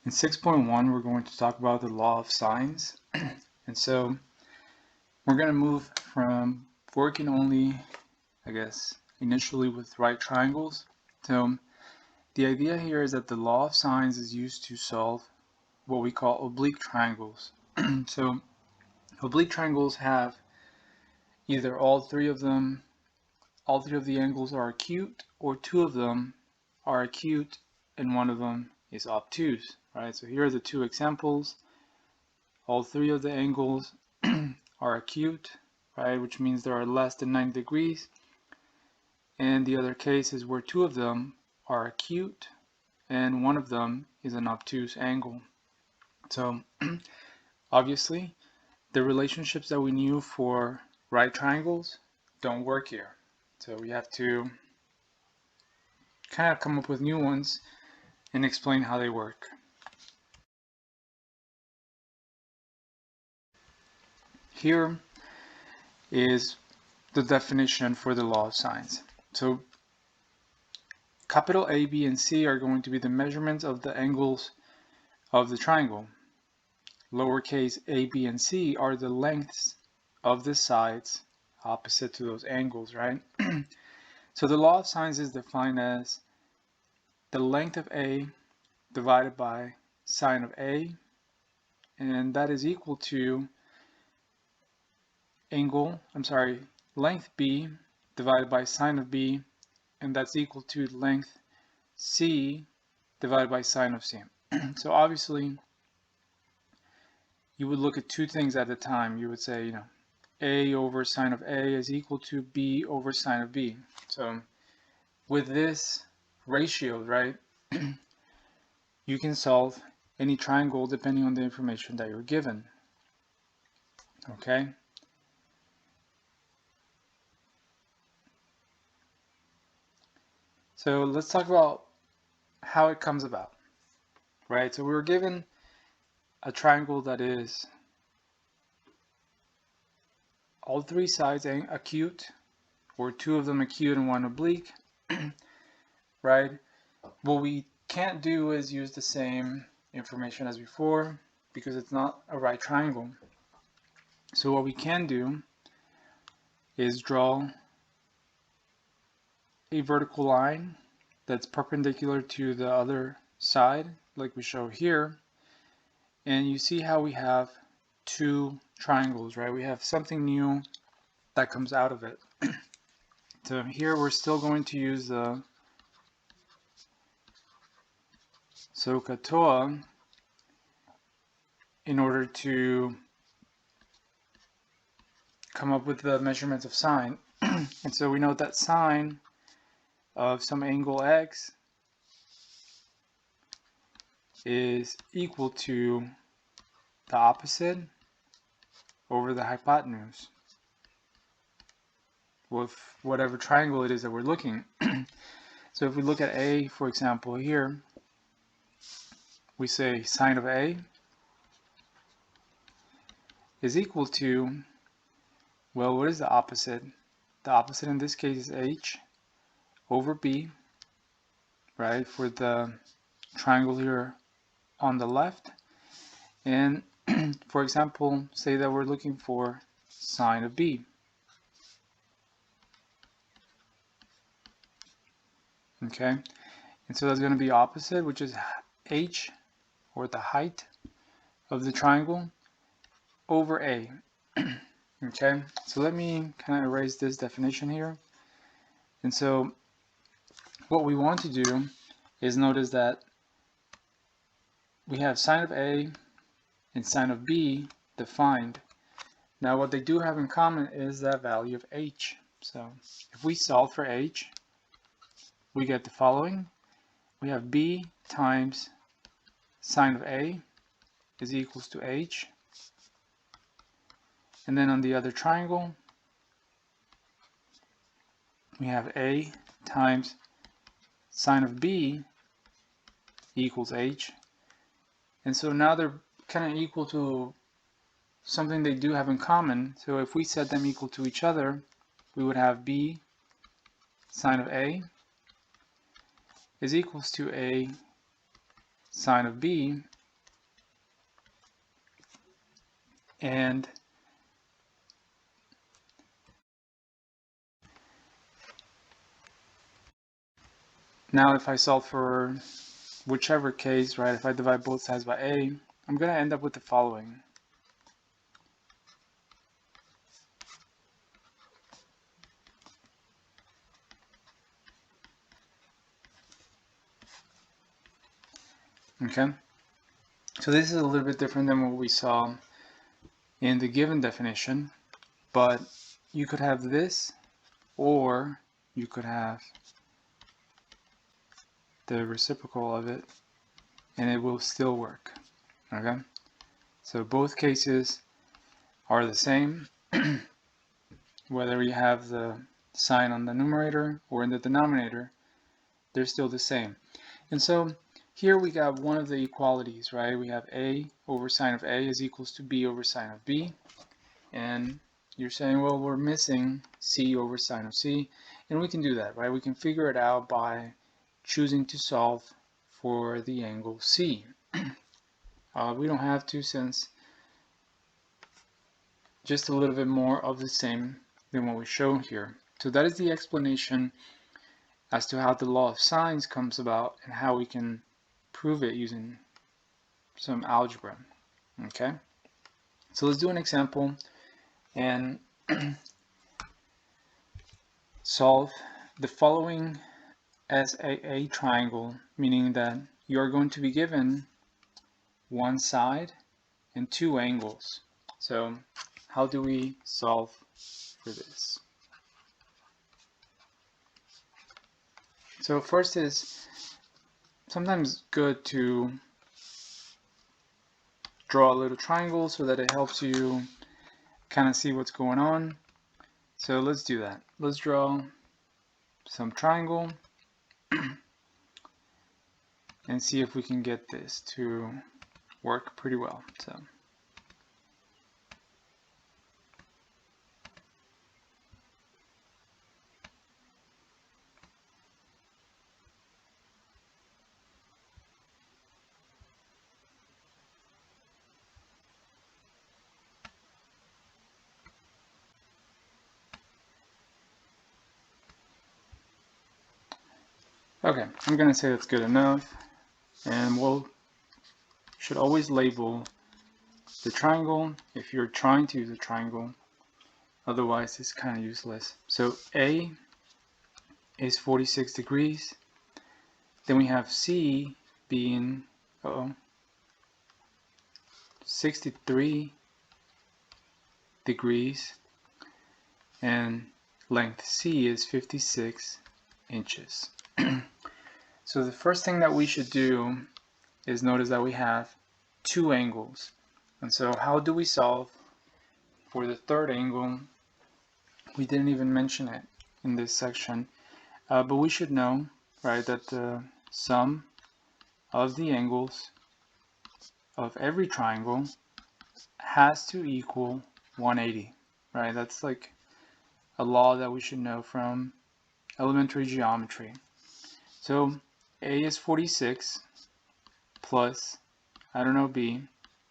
In 6.1, we're going to talk about the law of sines. And so we're going to move from working only, initially with right triangles. So the idea here is that the law of sines is used to solve what we call oblique triangles. So oblique triangles have either all three of the angles are acute, or two of them are acute and one of them is obtuse, right? So here are the two examples. All three of the angles are acute, right, which means there are less than 90 degrees. And the other case is where two of them are acute and one of them is an obtuse angle. So obviously the relationships that we knew for right triangles don't work here. So we have to kind of come up with new ones and explain how they work. Here is the definition for the law of sines. So capital A, B, and C are going to be the measurements of the angles of the triangle. Lowercase a, b, and c are the lengths of the sides opposite to those angles, right? So the law of sines is defined as the length of A divided by sine of A, and that is equal to length B divided by sine of B, and that's equal to length C divided by sine of C. So obviously you would look at two things at a time. You would say, A over sine of A is equal to B over sine of B. So with this ratio, right, you can solve any triangle depending on the information that you're given. Okay? So let's talk about how it comes about, right? So we were given a triangle that is all three sides acute, or two of them acute and one oblique, right? What we can't do is use the same information as before because it's not a right triangle. So what we can do is draw a vertical line that's perpendicular to the other side, like we show here, and you see how we have two triangles, right? We have something new that comes out of it. So here we're still going to use the SOHCAHTOA in order to come up with the measurements of sine. And so we know that sine of some angle x is equal to the opposite over the hypotenuse with whatever triangle it is that we're looking. So if we look at A, for example, here, we say sine of A is equal to, well, what is the opposite? The opposite in this case is H over B, right, for the triangle here on the left. And for example, say that we're looking for sine of B. Okay, and so that's going to be opposite, which is H, or the height of the triangle, over A. Okay, so let me kind of erase this definition here. And so what we want to do is notice that we have sine of A and sine of B defined. Now what they do have in common is that value of H. So if we solve for H, we get the following. We have B times sine of A is equals to H. And then on the other triangle, we have A times sine of B equals H. And so now they're kind of equal to something they do have in common. So if we set them equal to each other, we would have B sine of A is equals to A sine of B. And now if I solve for whichever case, right, if I divide both sides by a, I'm going to end up with the following. Okay, so this is a little bit different than what we saw in the given definition, but you could have this, or you could have the reciprocal of it, and it will still work. Okay, so both cases are the same, whether you have the sign on the numerator or in the denominator, they're still the same. And so here we got one of the equalities, right? We have a over sine of a is equals to b over sine of b. And you're saying, well, we're missing c over sine of c. And we can do that, right? We can figure it out by choosing to solve for the angle c. We don't have to, since just a little bit more of the same than what we show here. So that is the explanation as to how the law of sines comes about and how we can prove it using some algebra. Okay, so let's do an example and solve the following as a triangle, meaning that you're going to be given one side and two angles. So how do we solve for this? So first is sometimes good to draw a little triangle so that it helps you kind of see what's going on. So let's do that. Let's draw some triangle and see if we can get this to work pretty well. So okay, I'm gonna say that's good enough, and we'll should always label the triangle if you're trying to use a triangle, otherwise it's kind of useless. So A is 46 degrees, then we have C being 63 degrees, and length C is 56 inches. So the first thing that we should do is notice that we have two angles. And so how do we solve for the third angle? We didn't even mention it in this section, but we should know, right, that the sum of the angles of every triangle has to equal 180, right? That's like a law that we should know from elementary geometry. So A is 46 plus, I don't know B,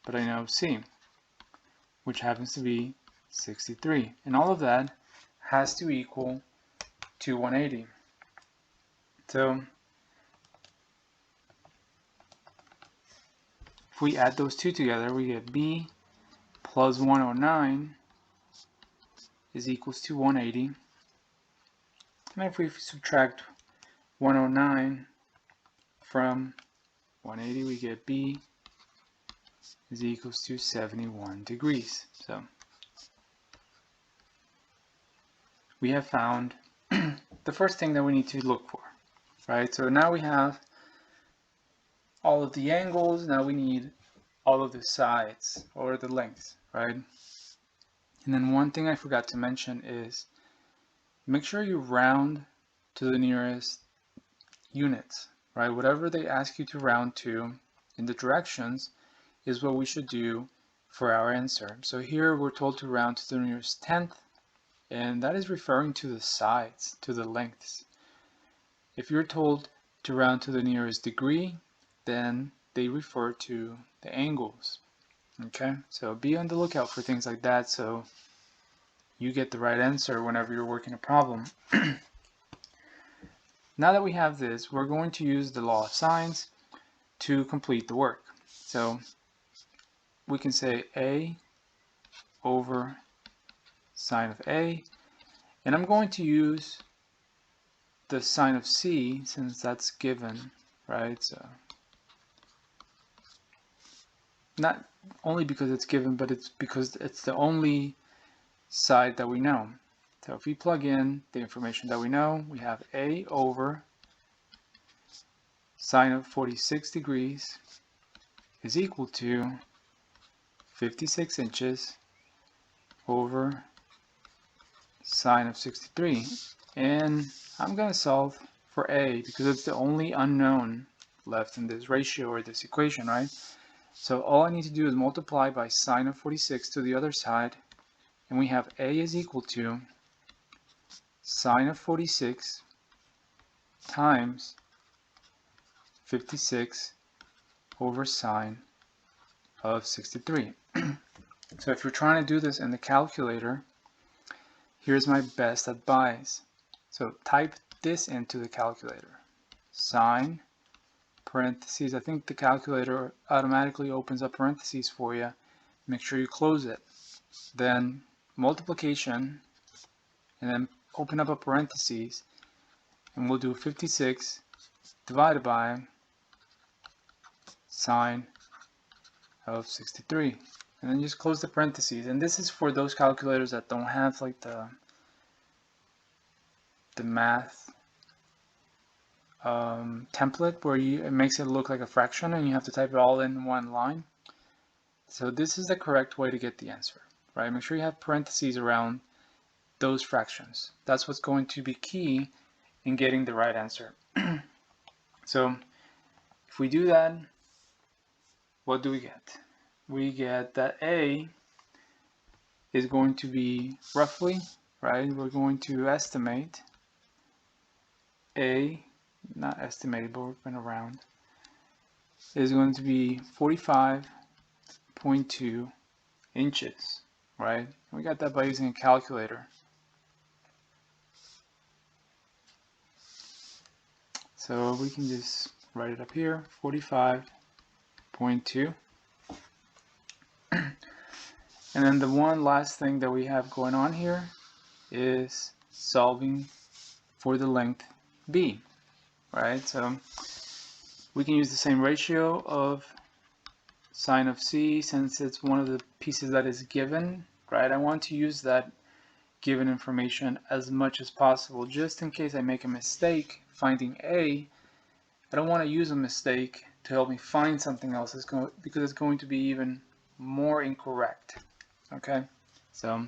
but I know C, which happens to be 63. And all of that has to equal to 180. So if we add those two together, we get B plus 109 is equals to 180. And if we subtract 109 from 180, we get B is equals to 71 degrees. So we have found the first thing that we need to look for, right? So now we have all of the angles, now we need all of the sides or the lengths, right? And then one thing I forgot to mention is make sure you round to the nearest units, right? Whatever they ask you to round to in the directions is what we should do for our answer. So here we're told to round to the nearest tenth, and that is referring to the sides, to the lengths. If you're told to round to the nearest degree, then they refer to the angles. Okay, so be on the lookout for things like that so you get the right answer whenever you're working a problem. Now that we have this, we're going to use the law of sines to complete the work. So we can say A over sine of A, and I'm going to use the sine of C since that's given, right? So not only because it's given, but it's because it's the only side that we know. So if we plug in the information that we know, we have A over sine of 46 degrees is equal to 56 inches over sine of 63. And I'm going to solve for A because it's the only unknown left in this ratio or this equation, right? So all I need to do is multiply by sine of 46 to the other side, and we have A is equal to sine of 46 times 56 over sine of 63. So if you're trying to do this in the calculator, here's my best advice. So type this into the calculator. Sine, parentheses, I think the calculator automatically opens up parentheses for you. Make sure you close it. Then multiplication, and then open up a parentheses, and we'll do 56 divided by sine of 63. And then just close the parentheses. And this is for those calculators that don't have like the math template where it makes it look like a fraction and you have to type it all in one line. So this is the correct way to get the answer, right? Make sure you have parentheses around those fractions. That's what's going to be key in getting the right answer. So if we do that, what do we get? We get that A is going to be roughly, right? We're going to estimate A, not estimated, but we're going to round, is going to be 45.2 inches, right? We got that by using a calculator. So we can just write it up here, 45.2. And then the one last thing that we have going on here is solving for the length B, right? So we can use the same ratio of sine of C since it's one of the pieces that is given, right? I want to use that given information as much as possible just in case I make a mistake finding A. I don't want to use a mistake to help me find something else because it's going to be even more incorrect. Okay, so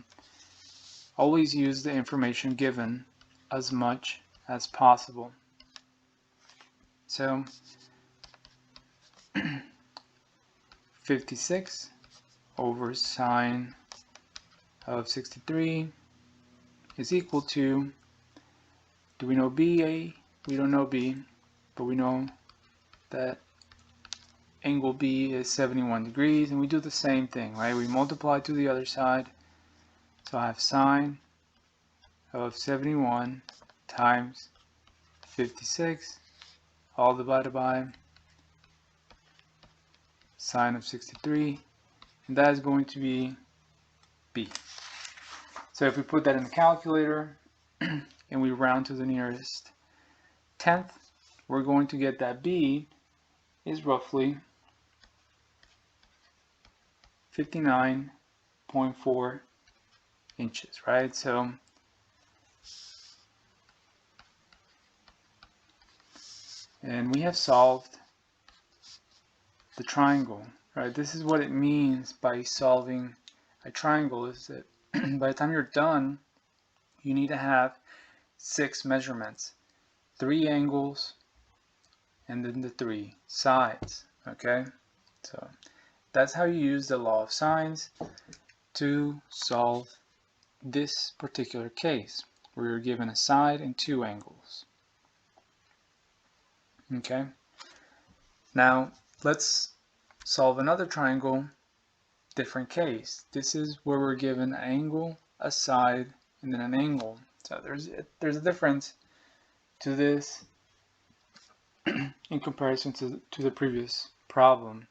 always use the information given as much as possible. So 56 over sine of 63 is equal to, do we know B? We don't know B, but we know that angle B is 71 degrees, and we do the same thing, right? We multiply to the other side, so I have sine of 71 times 56, all divided by sine of 63, and that is going to be B. So if we put that in the calculator and we round to the nearest tenth, we're going to get that B is roughly 59.4 inches, right? So and we have solved the triangle, right? This is what it means by solving a triangle, is that by the time you're done, you need to have 6 measurements, 3 angles, and then the 3 sides, okay? So that's how you use the law of sines to solve this particular case, where you're given a side and 2 angles. Okay, now let's solve another triangle different case. This is where we're given an angle, a side, and then an angle. So there's a difference to this in comparison to the previous problem.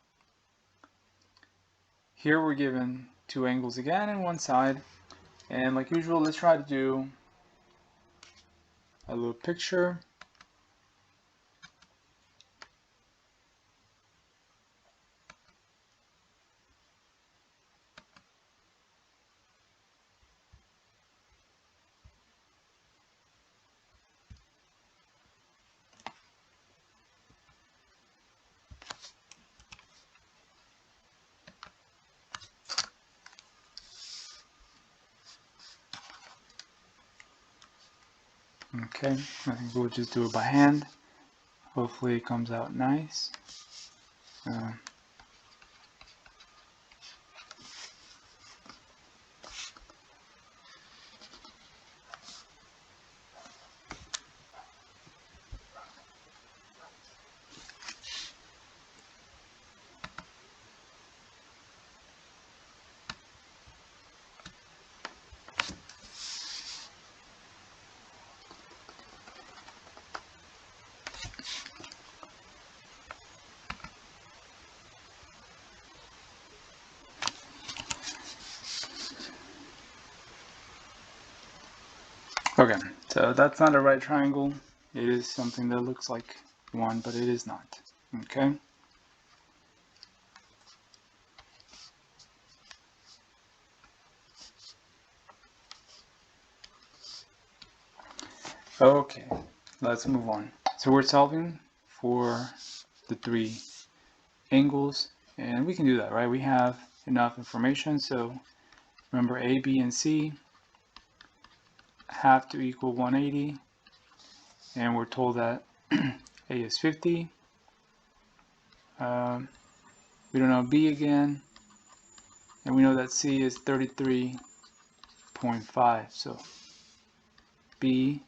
Here we're given two angles again and one side, and like usual, let's try to do a little picture. Okay, I think we'll just do it by hand. Hopefully it comes out nice. Okay, so that's not a right triangle. It is something that looks like one, but it is not. Okay. Okay, let's move on. So we're solving for the three angles, and we can do that, right? We have enough information, so remember A, B, and C have to equal 180, and we're told that A is 50. We don't know B again, and we know that C is 33.5, so B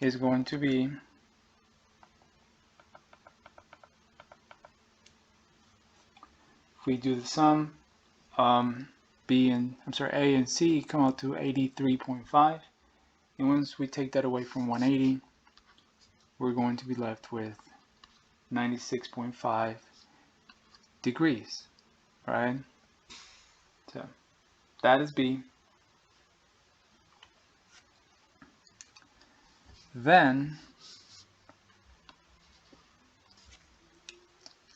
is going to be if we do the sum, A and C come out to 83.5, and once we take that away from 180, we're going to be left with 96.5 degrees, right? So that is B. Then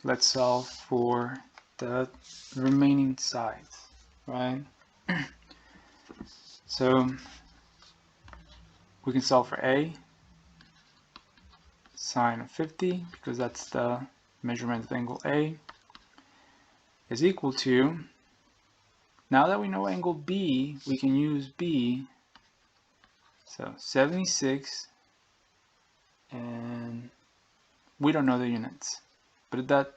let's solve for the remaining sides, right? So we can solve for A, sine of 50, because that's the measurement of angle A, is equal to, now that we know angle B, we can use B, so 76, and we don't know the units, but that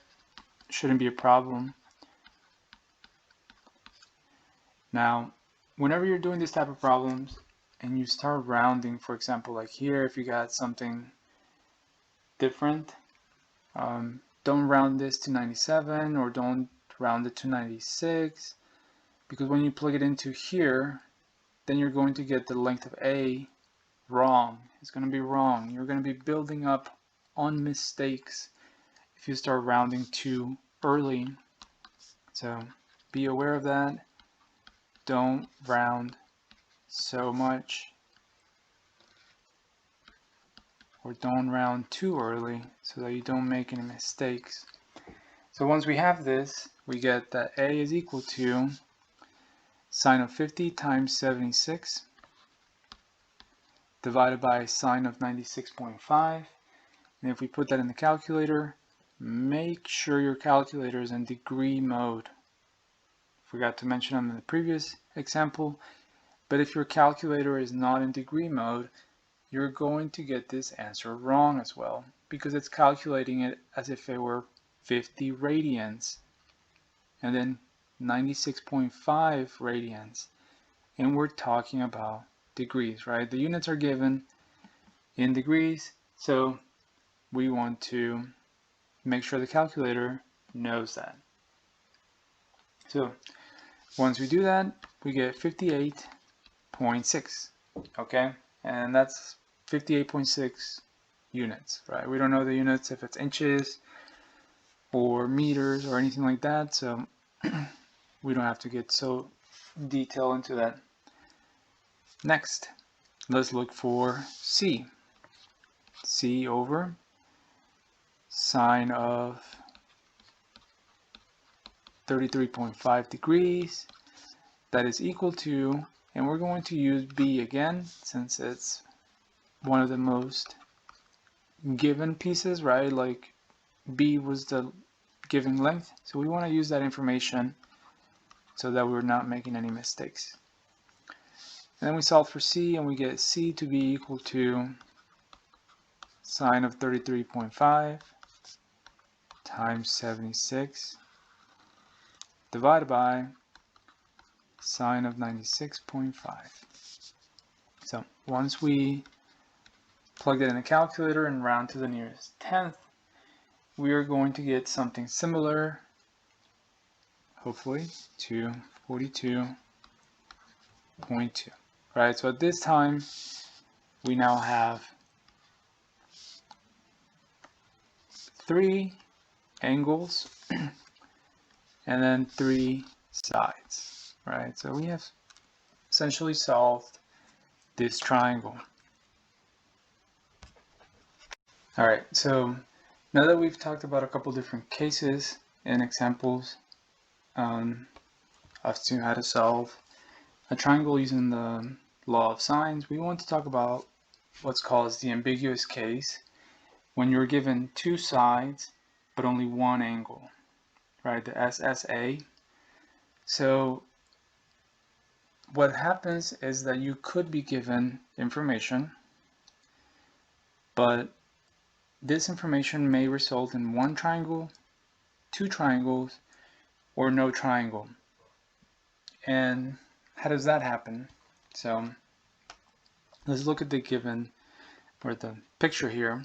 shouldn't be a problem. Now, whenever you're doing this type of problems and you start rounding, for example, like here, if you got something different, don't round this to 97 or don't round it to 96, because when you plug it into here, then you're going to get the length of A wrong. It's going to be wrong. You're going to be building up on mistakes if you start rounding too early. So be aware of that. Don't round so much, or don't round too early so that you don't make any mistakes. So once we have this, we get that A is equal to sine of 50 times 76 divided by sine of 96.5. And if we put that in the calculator, make sure your calculator is in degree mode. Forgot to mention them in the previous example, but if your calculator is not in degree mode, you're going to get this answer wrong as well, because it's calculating it as if it were 50 radians and then 96.5 radians, and we're talking about degrees, right? The units are given in degrees, so we want to make sure the calculator knows that. So Once we do that, we get 58.6, okay? And that's 58.6 units, right? We don't know the units, if it's inches or meters or anything like that, so we don't have to get so detailed into that. Next, let's look for C. C over sine of 33.5 degrees. That is equal to, and we're going to use B again since it's one of the most given pieces, right? Like B was the given length, so we want to use that information so that we're not making any mistakes. And then we solve for C, and we get C to be equal to sine of 33.5 times 76 divided by sine of 96.5. So once we plug that in the calculator and round to the nearest tenth, we are going to get something similar, hopefully, to 42.2. Right, so at this time, we now have 3 angles and then 3 sides, right? So we have essentially solved this triangle. All right, so now that we've talked about a couple different cases and examples as to how to solve a triangle using the law of sines, we want to talk about what's called the ambiguous case, when you're given 2 sides but only 1 angle, right? The SSA. So what happens is that you could be given information, but this information may result in 1 triangle, 2 triangles, or no triangle. And how does that happen? So let's look at the given, or the picture here.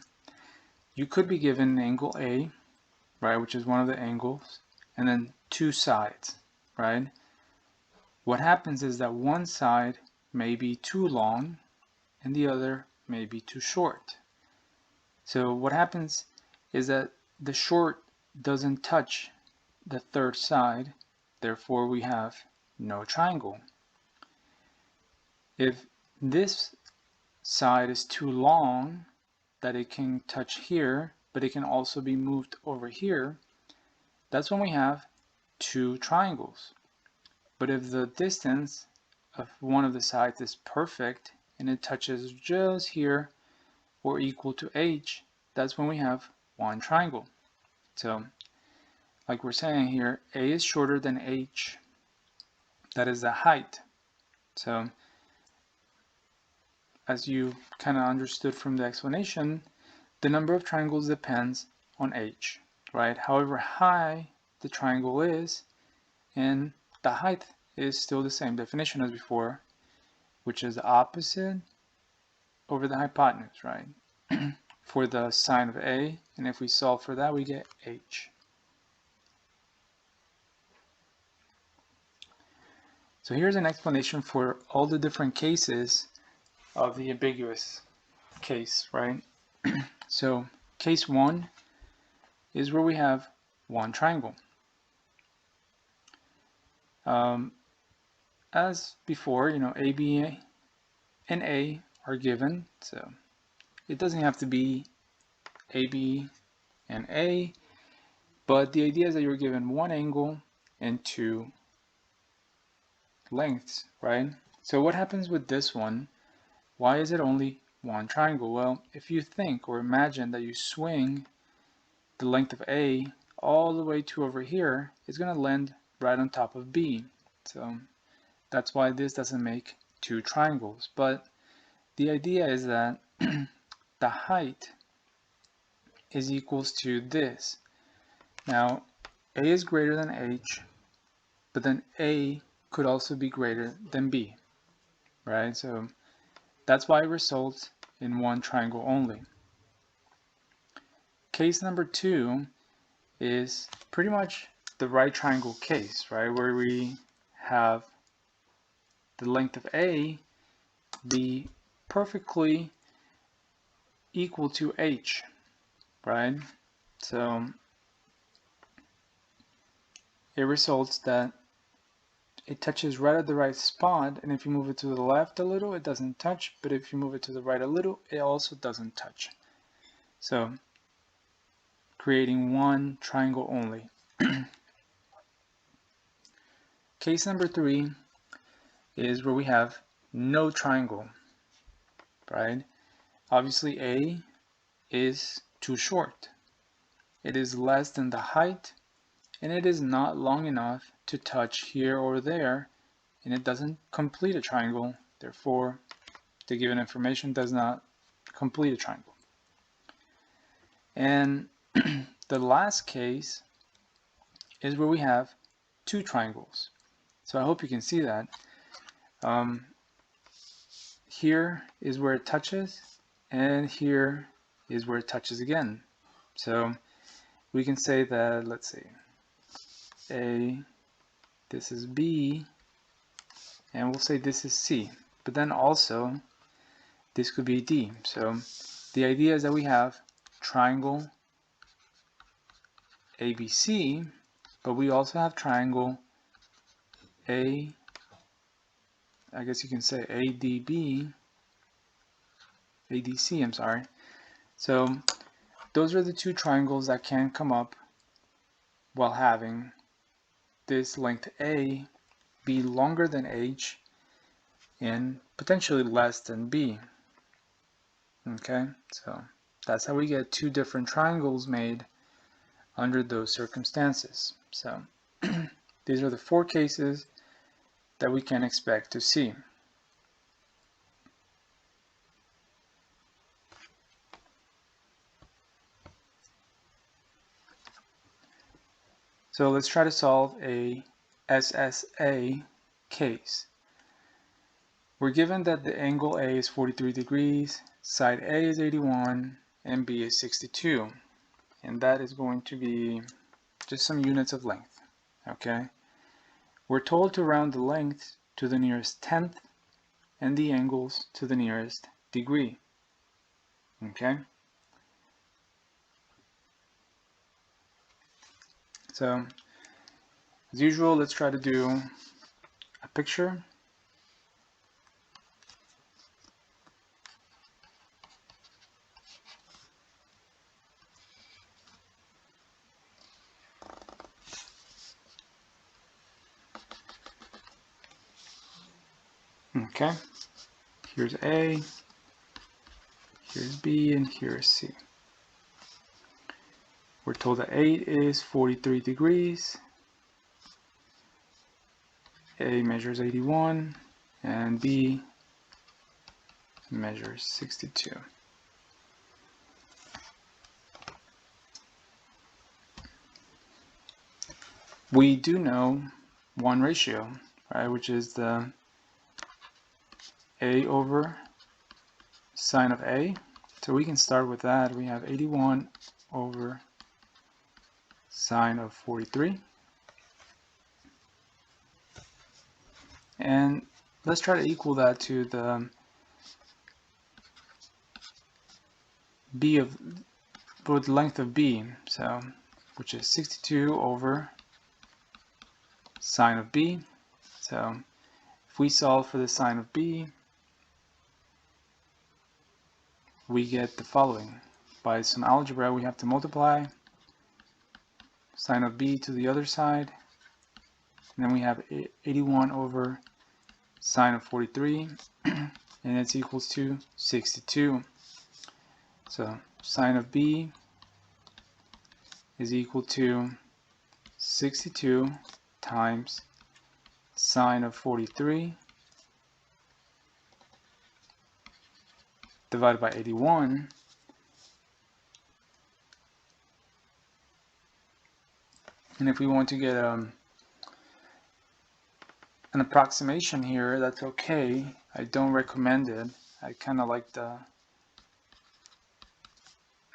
You could be given angle A, right, which is one of the angles, and then 2 sides, right? What happens is that one side may be too long and the other may be too short. So what happens is that the short doesn't touch the third side, therefore we have no triangle. If this side is too long that it can touch here, but it can also be moved over here, that's when we have 2 triangles. But if the distance of one of the sides is perfect and it touches just here or equal to h, that's when we have 1 triangle. So like we're saying here, A is shorter than h. That is the height. So as you kind of understood from the explanation, the number of triangles depends on h, right? However high the triangle is, and the height is still the same definition as before, which is the opposite over the hypotenuse, right? For the sine of A, and if we solve for that, we get h. So here's an explanation for all the different cases of the ambiguous case, right? So case 1 is where we have 1 triangle. As before, you know, A, B, and A are given, so it doesn't have to be A, B, and A, but the idea is that you're given 1 angle and 2 lengths, right? So what happens with this one? Why is it only 1 triangle? Well, if you think or imagine that you swing the length of A all the way to over here, it's going to land right on top of B. So that's why this doesn't make 2 triangles. But the idea is that the height is equals to this. Now, A is greater than H, but then A could also be greater than B, right? So that's why it results in 1 triangle only. Case number 2 is pretty much the right triangle case, right? Where we have the length of A be perfectly equal to H, right? So it results that it touches right at the right spot, and if you move it to the left a little, it doesn't touch, but if you move it to the right a little, it also doesn't touch. So creating one triangle only. Case number 3 is where we have no triangle, right? Obviously A is too short. It is less than the height, and it is not long enough to touch here or there, and it doesn't complete a triangle. Therefore, the given information does not complete a triangle. And the last case is where we have two triangles. So I hope you can see that. Here is where it touches, and here is where it touches again. So we can say that, let's see, A, this is B, and we'll say this is C. But then also, this could be D. So the idea is that we have triangle ABC, but we also have triangle I guess you can say ADC, I'm sorry. So those are the two triangles that can come up while having this length A be longer than H and potentially less than B. Okay, so that's how we get two different triangles made under those circumstances. So these are the 4 cases that we can expect to see. So let's try to solve a SSA case. We're given that the angle A is 43 degrees, side A is 81, and B is 62. And that is going to be just some units of length, okay? We're told to round the length to the nearest tenth and the angles to the nearest degree, okay? So, as usual, let's try to do a picture. Okay, here's A, here's B, and here's C. We're told that A is 43 degrees, A measures 81, and B measures 62. We do know one ratio, right, which is the A over sine of A. So we can start with that. We have 81 over sine of 43. And let's try to equal that to the B of, for the length of B, so which is 62 over sine of B. So if we solve for the sine of B, we get the following. By some algebra, we have to multiply sine of B to the other side, and then we have 81 over sine of 43, and it's equals to 62. So sine of B is equal to 62 times sine of 43 divided by 81. And if we want to get an approximation here, that's okay. I don't recommend it. I kind of like the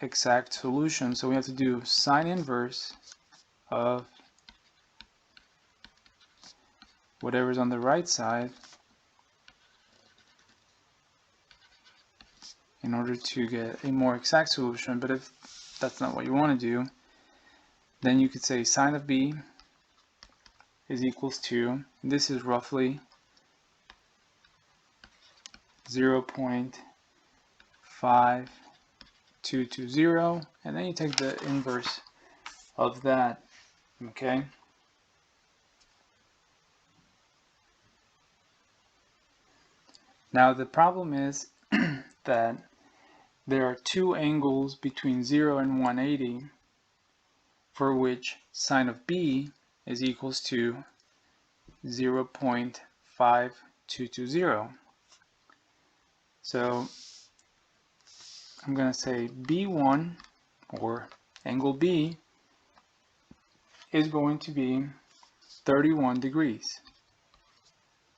exact solution. So we have to do sine inverse of whatever's on the right side in order to get a more exact solution. But if that's not what you want to do, then you could say sine of b is equals to, and this is roughly 0.5220, and then you take the inverse of that, okay? Now the problem is that there are two angles between 0 and 180 for which sine of b is equals to 0.5220. So I'm going to say B1, or angle B, is going to be 31 degrees,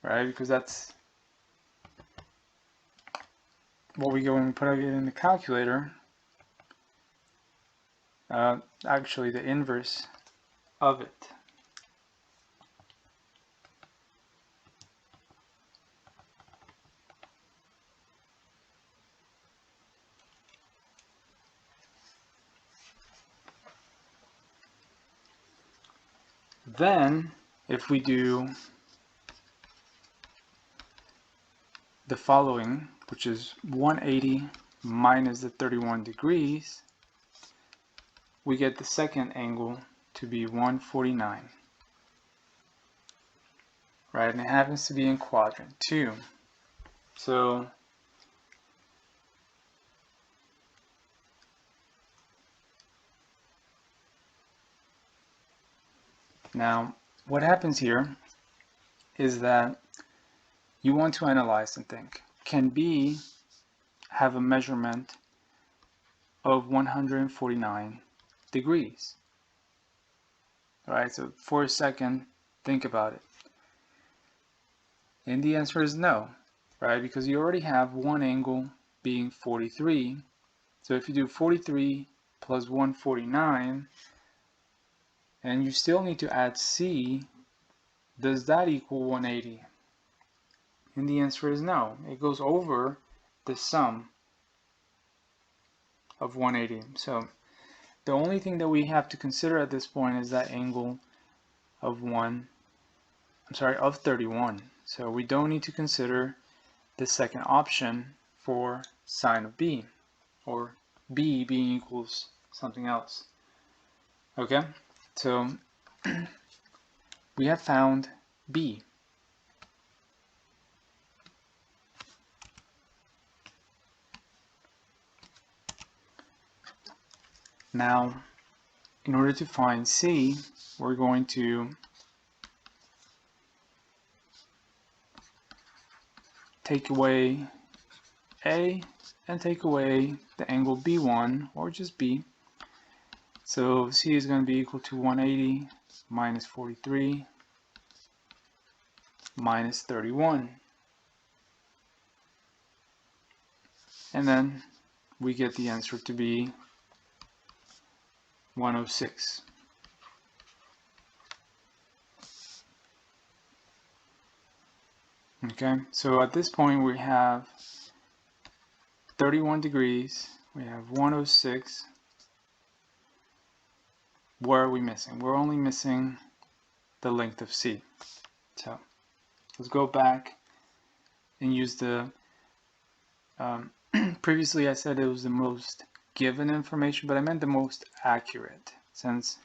right? Because that's what we go and put it in the calculator. Actually, the inverse of it. Then, if we do the following, which is 180 minus the 31 degrees, we get the second angle to be 149, right? And it happens to be in quadrant 2. So now what happens here is that you want to analyze and think, can B have a measurement of 149 degrees? All right, so for a second, think about it. And the answer is no, right? Because you already have one angle being 43. So if you do 43 plus 149, and you still need to add C, does that equal 180? And the answer is no. It goes over the sum of 180. So the only thing that we have to consider at this point is that angle of 31. So we don't need to consider the second option for sine of b, or b being equals something else. Okay, so we have found b. Now, in order to find c, we're going to take away a and take away the angle b1, or just b. So c is going to be equal to 180 minus 43 minus 31. And then we get the answer to be 106. Okay, so at this point we have 31 degrees, we have 106. Where are we missing? We're only missing the length of C. So let's go back and use the, previously I said it was the most given information, but I meant the most accurate, since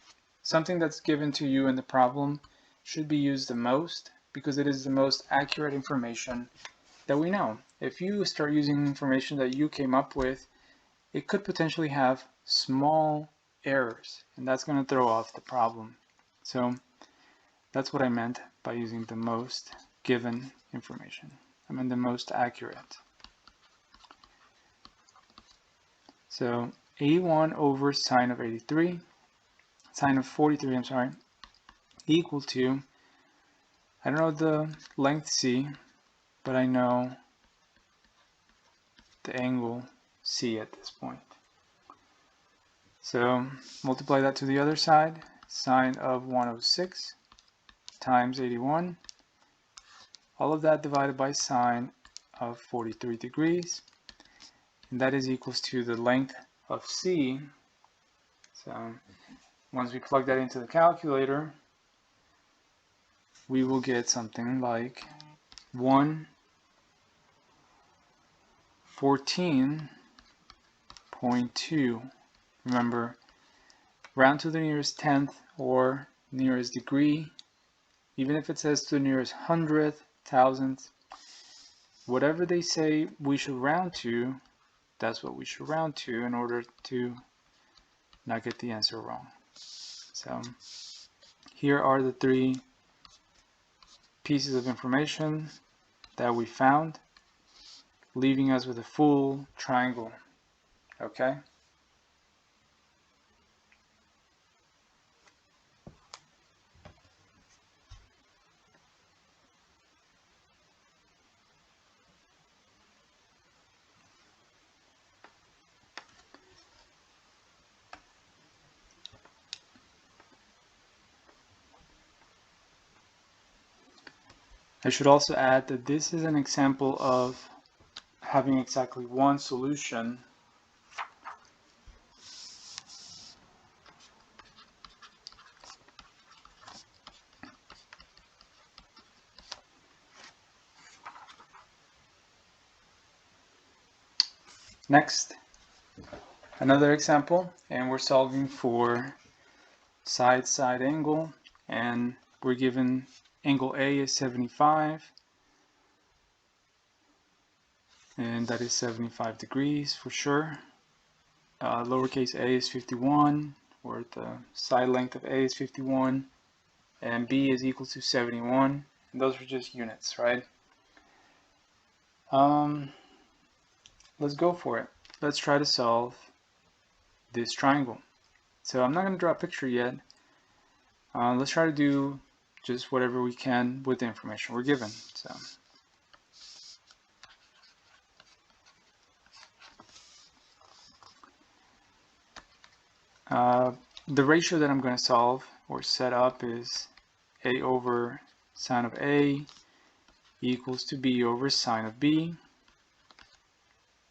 something that's given to you in the problem should be used the most because it is the most accurate information that we know. If you start using information that you came up with, it could potentially have small errors, and that's going to throw off the problem. So that's what I meant by using the most given information. I mean the most accurate. So 81 over sine of 43, sine of 43, I'm sorry, equal to, I don't know the length C, but I know the angle C at this point. So multiply that to the other side, sine of 106 times 81 all of that divided by sine of 43 degrees, and that is equals to the length of C. So once we plug that into the calculator, we will get something like 114.2. Remember, round to the nearest tenth or nearest degree, even if it says to the nearest hundredth, thousandth, whatever they say we should round to, that's what we should round to in order to not get the answer wrong. So here are the three pieces of information that we found, leaving us with a full triangle. Okay? I should also add that this is an example of having exactly one solution. Next, another example, and we're solving for side-side angle, and we're given angle A is 75, and that is 75 degrees for sure. Lowercase a is 51, or the side length of A is 51, and B is equal to 71, and those are just units, right? Let's go for it. Let's try to solve this triangle. So I'm not going to draw a picture yet. Let's try to do just whatever we can with the information we're given. So the ratio that I'm going to solve or set up is A over sine of A equals to B over sine of B,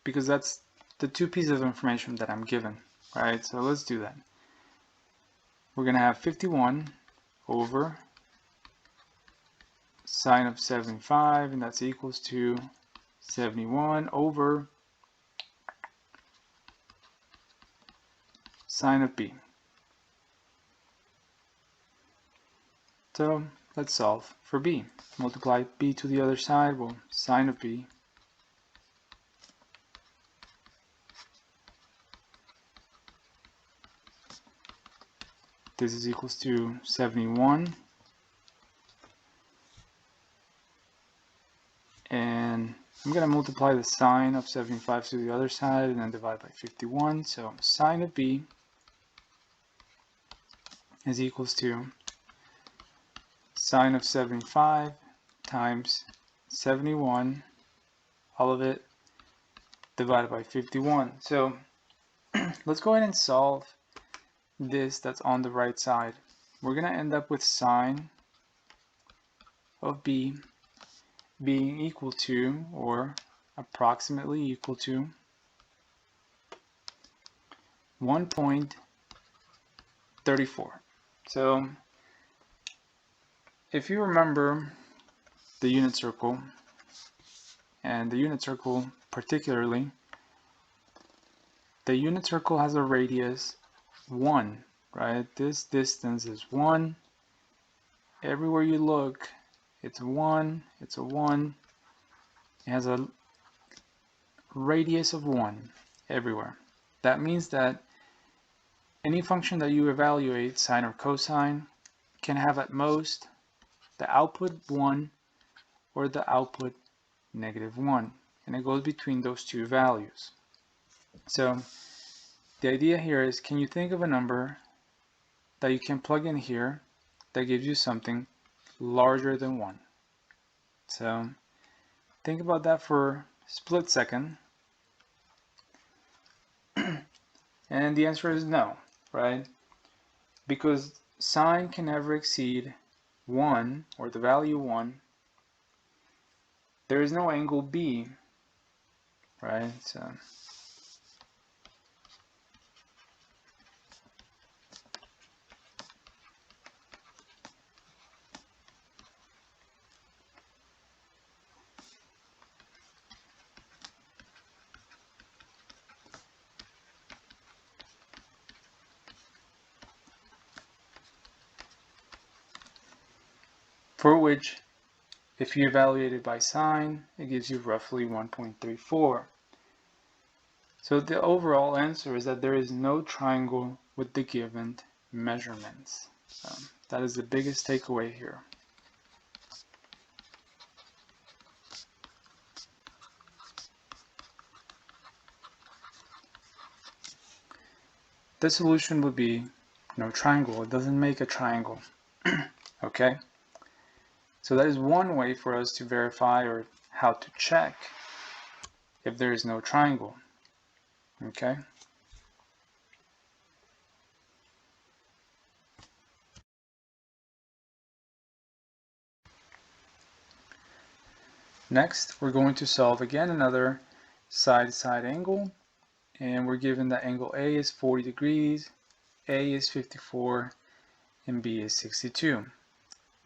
because that's the two pieces of information that I'm given, right? So let's do that. We're going to have 51 over sine of 75, and that's equals to 71 over sine of B. So let's solve for B. Multiply B to the other side, well, sine of B this is equals to 71, and I'm going to multiply the sine of 75 to the other side and then divide by 51, so sine of B is equals to sine of 75 times 71, all of it divided by 51. So let's go ahead and solve this that's on the right side. We're going to end up with sine of B being equal to, or approximately equal to, 1.34. So if you remember the unit circle, and the unit circle particularly, the unit circle has a radius 1, right? This distance is 1. Everywhere you look, it's 1, it's a 1. It has a radius of 1 everywhere. That means that any function that you evaluate, sine or cosine, can have at most the output 1 or the output -1, and it goes between those two values. So the idea here is, can you think of a number that you can plug in here that gives you something larger than 1? So think about that for a split second. And the answer is no, right? Because sine can never exceed 1, or the value 1, there is no angle B, right? So for which, if you evaluate it by sine, it gives you roughly 1.34. So the overall answer is that there is no triangle with the given measurements. So that is the biggest takeaway here. The solution would be no triangle. It doesn't make a triangle. Okay? So that is one way for us to verify or how to check if there is no triangle. Okay? Next, we're going to solve again another side-to-side angle, and we're given that angle A is 40 degrees, A is 54, and B is 62.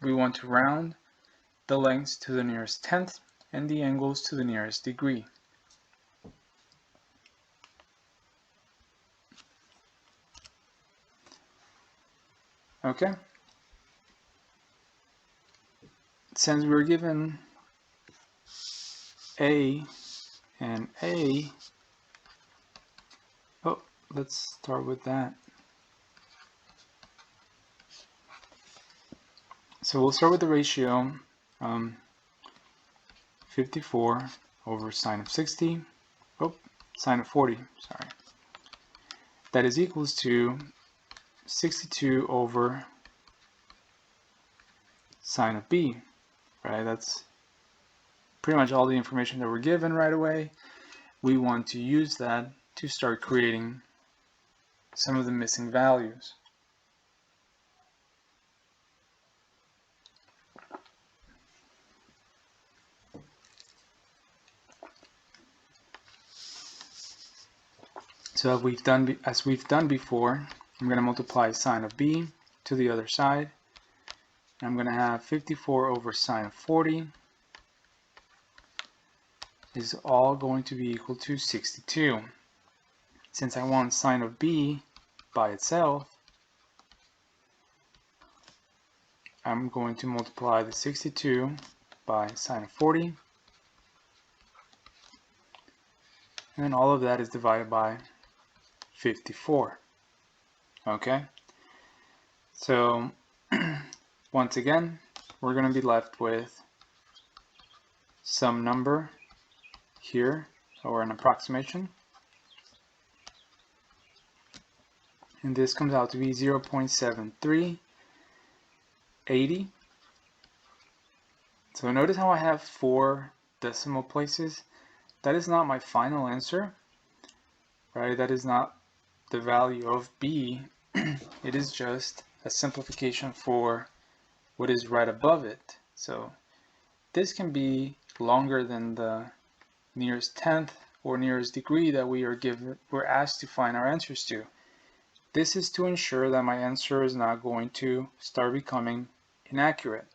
We want to round the lengths to the nearest tenth and the angles to the nearest degree. Okay? Since we're given A and A, let's start with that. So we'll start with the ratio 54 over sine of 60, sine of 40, sorry. That is equals to 62 over sine of B, right? That's pretty much all the information that we're given right away. We want to use that to start creating some of the missing values. So as we've done before, I'm going to multiply sine of B to the other side. And I'm going to have 54 over sine of 40 is all going to be equal to 62. Since I want sine of B by itself, I'm going to multiply the 62 by sine of 40. And then all of that is divided by 54. Okay? So, once again, we're going to be left with some number here, or an approximation. And this comes out to be 0.7380. So notice how I have 4 decimal places. That is not my final answer, right? That is not the value of B. It is just a simplification for what is right above it. So this can be longer than the nearest tenth or nearest degree that we're asked to find our answers to. This is to ensure that my answer is not going to start becoming inaccurate.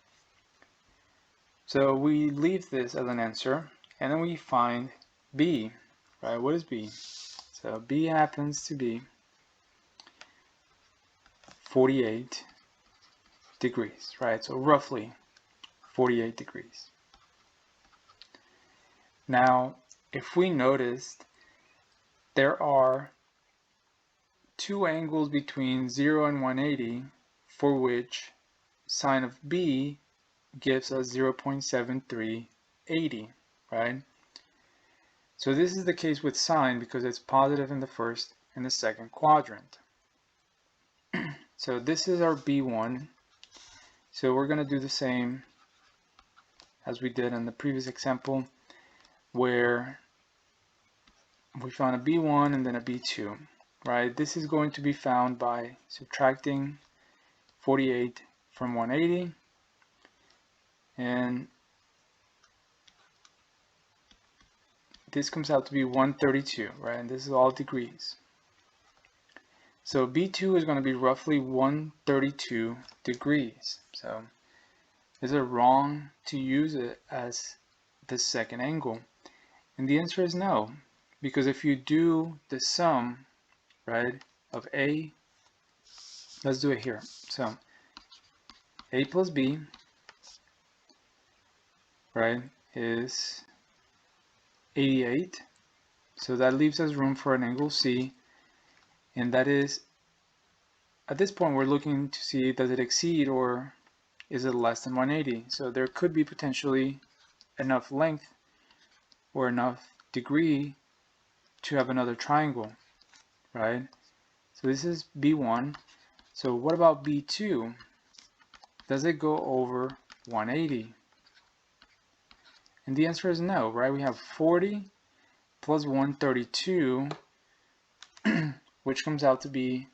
So we leave this as an answer, and then we find B, right? What is B? So B happens to be 48 degrees, right? So roughly 48 degrees. Now, if we noticed, there are 2 angles between 0 and 180 for which sine of B gives us 0.7380, right? So this is the case with sine because it's positive in the first and the second quadrant. So this is our B1. So we're going to do the same as we did in the previous example where we found a B1 and then a B2, right? This is going to be found by subtracting 48 from 180 and this comes out to be 132, right? And this is all degrees. So B2 is going to be roughly 132 degrees. So is it wrong to use it as the second angle? And the answer is no, because if you do the sum, right, of A, let's do it here. So A plus B, right, is 88. So that leaves us room for an angle C, and that is, at this point, we're looking to see, does it exceed or is it less than 180? So there could be potentially enough length or enough degree to have another triangle, right? So this is B1. So what about B2? Does it go over 180? And the answer is no, right? We have 40 plus 132, which comes out to be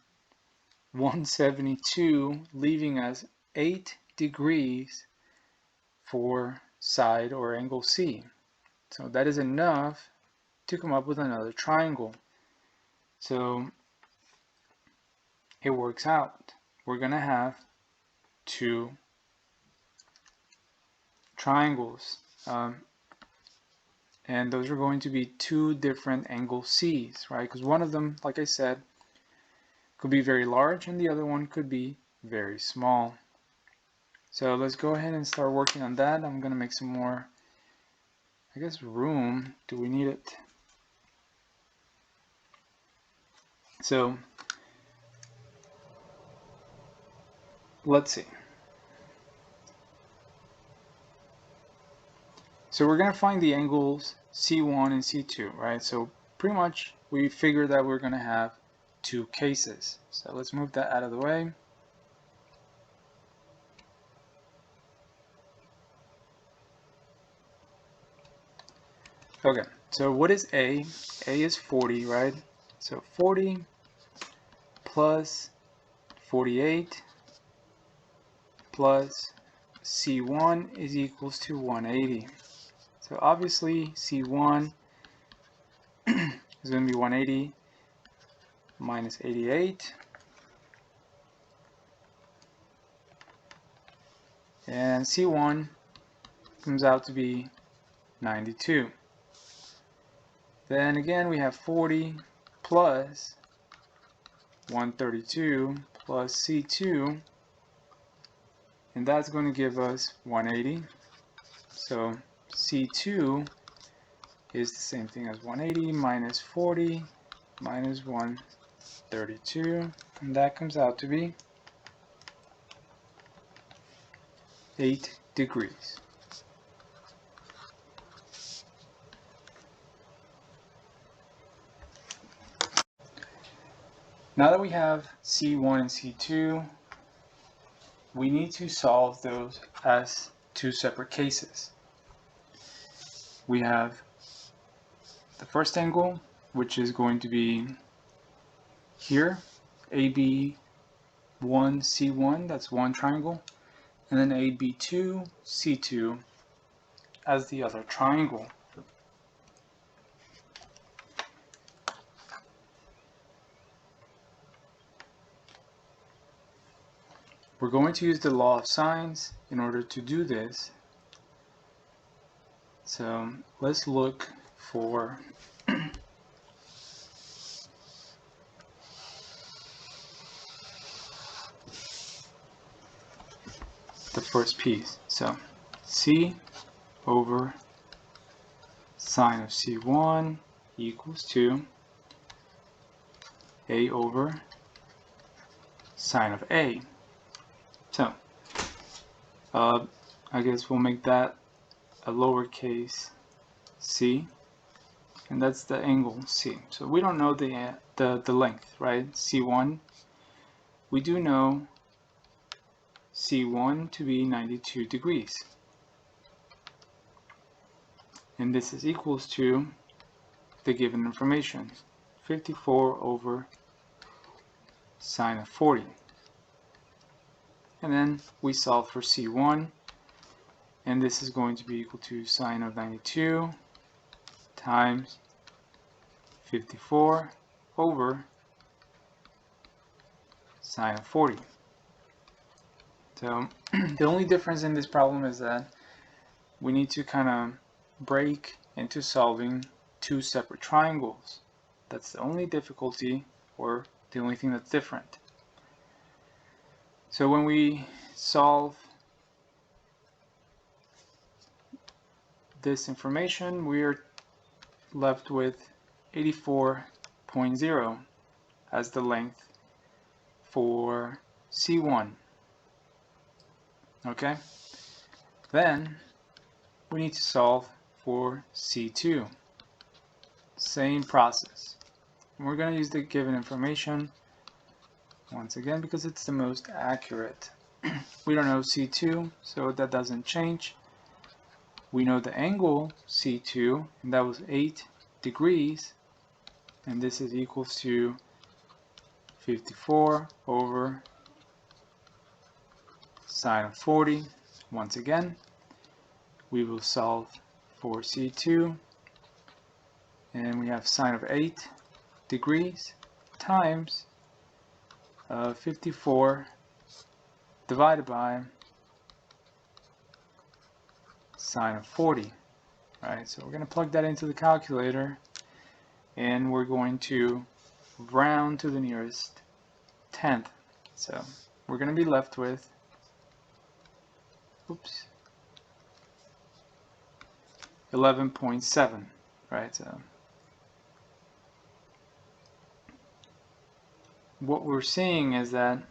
172, leaving us 8 degrees for side or angle C. So that is enough to come up with another triangle. So it works out. We're going to have 2 triangles. And those are going to be 2 different angle C's, right? Because one of them, like I said, could be very large and the other one could be very small. So let's go ahead and start working on that. I'm going to make some more, I guess, room. Do we need it? So let's see. So we're going to find the angles C1 and C2, right? So pretty much we figured that we're going to have 2 cases. So let's move that out of the way. Okay, so what is A? A is 40, right? So 40 plus 48 plus C1 is equals to 180. So obviously C1 is going to be 180 minus 88. And C1 comes out to be 92. Then again we have 40 plus 132 plus C2, and that's going to give us 180. So C2 is the same thing as 180 minus 40 minus 132, and that comes out to be 8 degrees. Now that we have C1 and C2, we need to solve those as 2 separate cases. We have the first angle, which is going to be here, AB1, C1, that's one triangle, and then AB2, C2 as the other triangle. We're going to use the law of sines in order to do this. So let's look for the first piece. So C over sine of C1 equals to A over sine of A. So I guess we'll make that a lowercase c, and that's the angle C. So we don't know the length, right? C1. We do know C1 to be 92 degrees. And this is equals to the given information, 54 over sine of 40. And then we solve for C1, and this is going to be equal to sine of 92 times 54 over sine of 40. So the only difference in this problem is that we need to kind of break into solving two separate triangles. That's the only difficulty, or the only thing that's different. So when we solve this information, we are left with 84.0 as the length for C1. Okay? Then we need to solve for C2. Same process. And we're going to use the given information once again because it's the most accurate. We don't know C2, so that doesn't change. We know the angle C2, and that was 8 degrees, and this is equals to 54 over sine of 40. Once again, we will solve for C2, and we have sine of 8 degrees times 54 divided by sine of 40. Right, so we're going to plug that into the calculator, and we're going to round to the nearest tenth. So we're going to be left with 11.7, right? So what we're seeing is that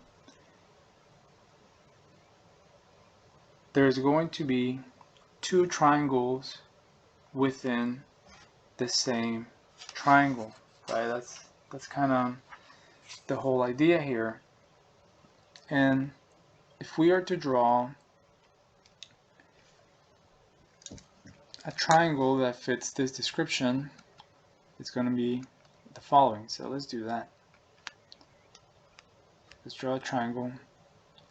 there's going to be two triangles within the same triangle, right? That's kind of the whole idea here. And if we are to draw a triangle that fits this description, it's going to be the following. So let's do that. Let's draw a triangle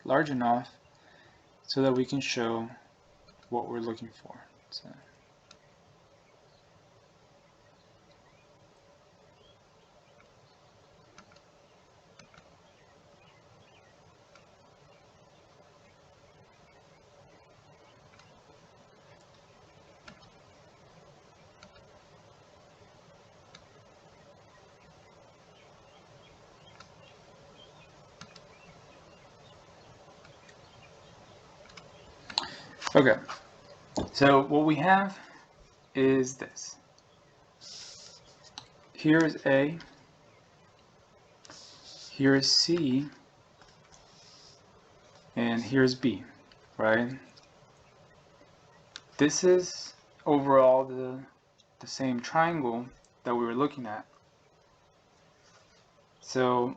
large enough so that we can show what we're looking for. So okay, so what we have is this. Here is A, here is C, and here's B, right? This is overall the same triangle that we were looking at. So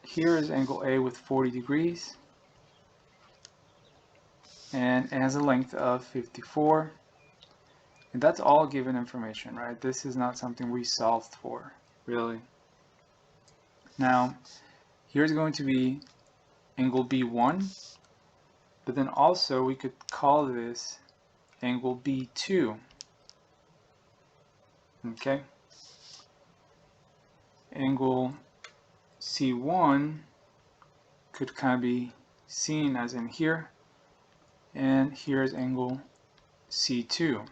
here is angle A with 40 degrees, and it has a length of 54, and that's all given information, right? This is not something we solved for, really. Now, here's going to be angle B1, but then also we could call this angle B2, okay? Angle C1 could kind of be seen as in here, and here's angle C2,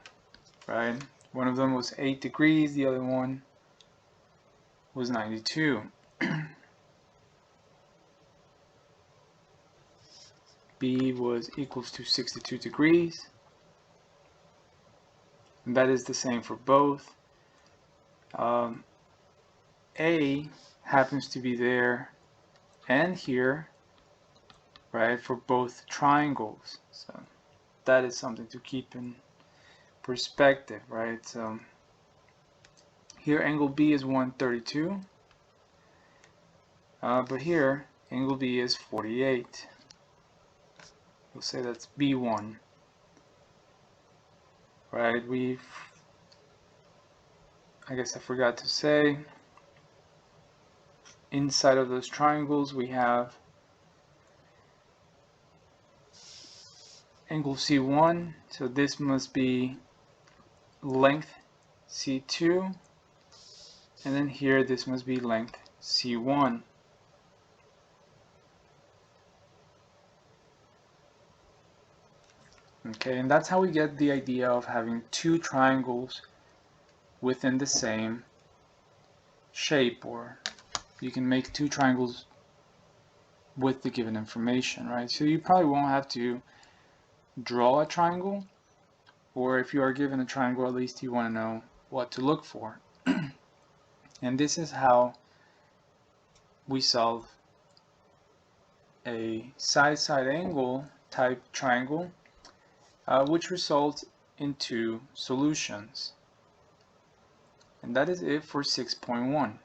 right? One of them was 8 degrees, the other one was 92. B was equals to 62 degrees, and that is the same for both. A happens to be there and here, right, for both triangles. So that is something to keep in perspective, right? So here angle B is 132, but here angle B is 48. We'll say that's B1, right? I guess I forgot to say, inside of those triangles we have angle C1, so this must be length C2, and then here this must be length C1. Okay, and that's how we get the idea of having two triangles within the same shape, or you can make two triangles with the given information, right? So you probably won't have to draw a triangle, or if you are given a triangle, at least you want to know what to look for. And this is how we solve a side-side angle type triangle, which results in two solutions. And that is it for 6.1.